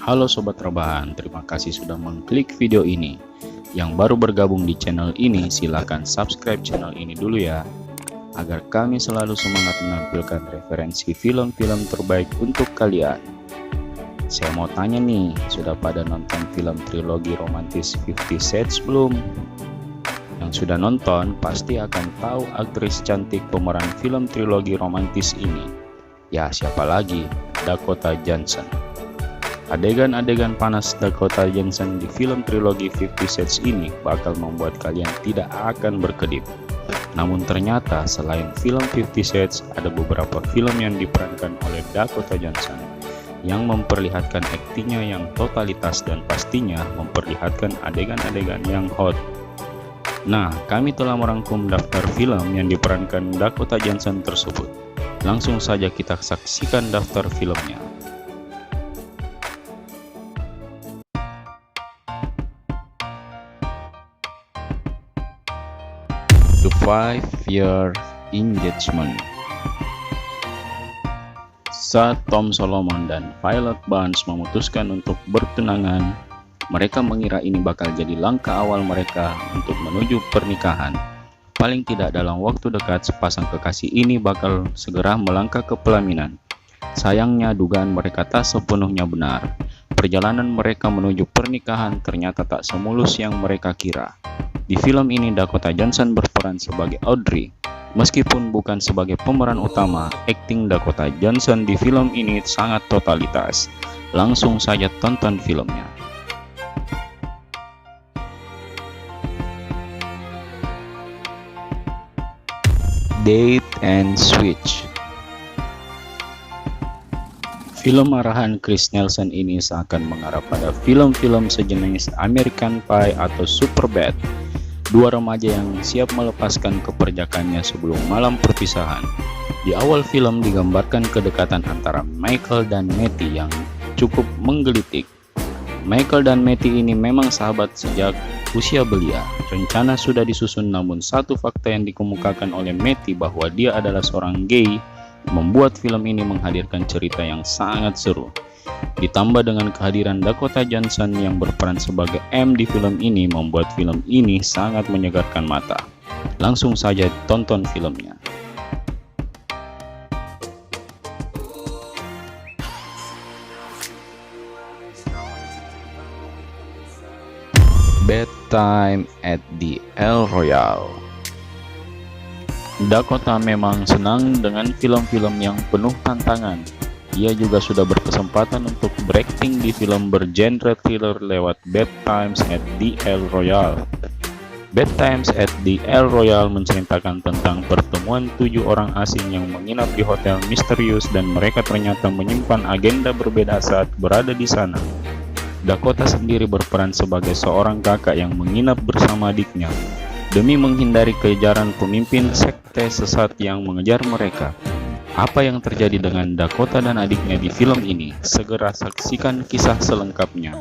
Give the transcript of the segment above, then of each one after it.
Halo Sobat Rebahan, terima kasih sudah mengklik video ini. Yang baru bergabung di channel ini, silahkan subscribe channel ini dulu ya, agar kami selalu semangat menampilkan referensi film-film terbaik untuk kalian. Saya mau tanya nih, sudah pada nonton film trilogi romantis 50 Shades belum? Yang sudah nonton pasti akan tahu aktris cantik pemeran film trilogi romantis ini. Ya, siapa lagi? Dakota Johnson. Adegan-adegan panas Dakota Johnson di film trilogi 50 Shades ini bakal membuat kalian tidak akan berkedip. Namun ternyata selain film 50 Shades, ada beberapa film yang diperankan oleh Dakota Johnson yang memperlihatkan aktingnya yang totalitas dan pastinya memperlihatkan adegan-adegan yang hot. Nah, kami telah merangkum daftar film yang diperankan Dakota Johnson tersebut. Langsung saja kita saksikan daftar filmnya. The 5-Year Engagement. Saat Tom Solomon dan Violet Barnes memutuskan untuk bertunangan, mereka mengira ini bakal jadi langkah awal mereka untuk menuju pernikahan. Paling tidak dalam waktu dekat, sepasang kekasih ini bakal segera melangkah ke pelaminan. Sayangnya dugaan mereka tak sepenuhnya benar. Perjalanan mereka menuju pernikahan ternyata tak semulus yang mereka kira. Di film ini Dakota Johnson berperan sebagai Audrey. Meskipun bukan sebagai pemeran utama, akting Dakota Johnson di film ini sangat totalitas. Langsung saja tonton filmnya. Date and Switch. Film arahan Chris Nelson ini seakan mengarah pada film-film sejenis American Pie atau Superbad. Dua remaja yang siap melepaskan keperjakannya sebelum malam perpisahan. Di awal film digambarkan kedekatan antara Michael dan Matty yang cukup menggelitik. Michael dan Matty ini memang sahabat sejak usia belia. Rencana sudah disusun, namun satu fakta yang dikemukakan oleh Matty bahwa dia adalah seorang gay membuat film ini menghadirkan cerita yang sangat seru. Ditambah dengan kehadiran Dakota Johnson yang berperan sebagai M di film ini membuat film ini sangat menyegarkan mata. Langsung saja tonton filmnya. Bedtime at the El Royale. Dakota memang senang dengan film-film yang penuh tantangan. Ia juga sudah berkesempatan untuk berakting di film bergenre thriller lewat Bedtime at the El Royale. Bedtime at the El Royale menceritakan tentang pertemuan 7 orang asing yang menginap di hotel misterius dan mereka ternyata menyimpan agenda berbeda saat berada di sana. Dakota sendiri berperan sebagai seorang kakak yang menginap bersama adiknya demi menghindari kejaran pemimpin sekte sesat yang mengejar mereka. Apa yang terjadi dengan Dakota dan adiknya di film ini? Segera saksikan kisah selengkapnya.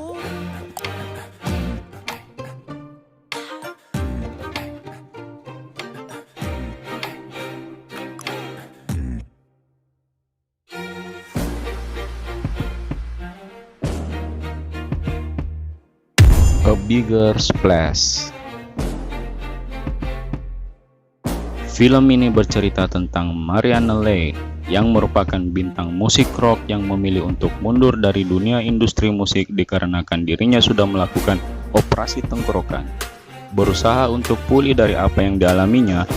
A Bigger Splash. Film ini bercerita tentang Marianne Lane yang merupakan bintang musik rock yang memilih untuk mundur dari dunia industri musik dikarenakan dirinya sudah melakukan operasi tenggorokan. Berusaha untuk pulih dari apa yang dialaminya,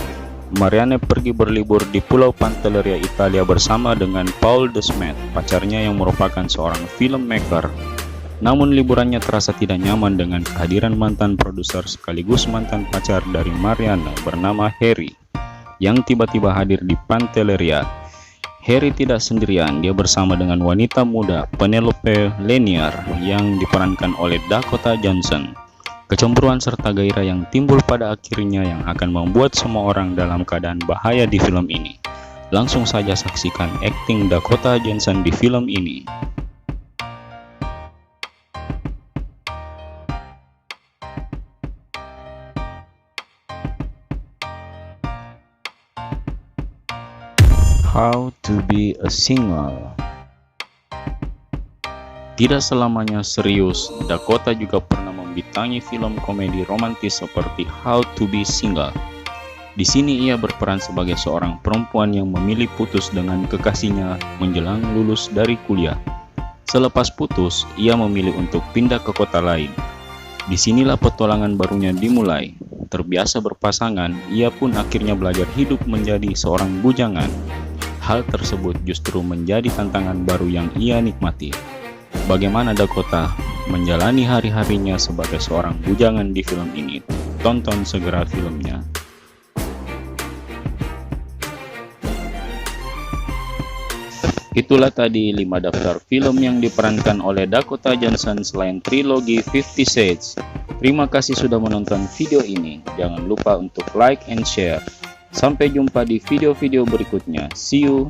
Marianne pergi berlibur di Pulau Pantelleria, Italia bersama dengan Paul Desmet, pacarnya yang merupakan seorang filmmaker. Namun liburannya terasa tidak nyaman dengan kehadiran mantan produser sekaligus mantan pacar dari Marianne bernama Harry yang tiba-tiba hadir di Pantelleria. Harry tidak sendirian, dia bersama dengan wanita muda Penelope Lanier yang diperankan oleh Dakota Johnson. Kecemburuan serta gairah yang timbul pada akhirnya yang akan membuat semua orang dalam keadaan bahaya di film ini. Langsung saja saksikan akting Dakota Johnson di film ini. How to be a Single. Tidak selamanya serius, Dakota juga pernah membintangi film komedi romantis seperti How to Be Single. Di sini ia berperan sebagai seorang perempuan yang memilih putus dengan kekasihnya menjelang lulus dari kuliah. Selepas putus, ia memilih untuk pindah ke kota lain. Disinilah petualangan barunya dimulai. Terbiasa berpasangan, ia pun akhirnya belajar hidup menjadi seorang bujangan. Hal tersebut justru menjadi tantangan baru yang ia nikmati. Bagaimana Dakota menjalani hari-harinya sebagai seorang bujangan di film ini? Tonton segera filmnya. Itulah tadi 5 daftar film yang diperankan oleh Dakota Johnson selain trilogi 50 Shades. Terima kasih sudah menonton video ini. Jangan lupa untuk like and share. Sampai jumpa di video-video berikutnya. See you.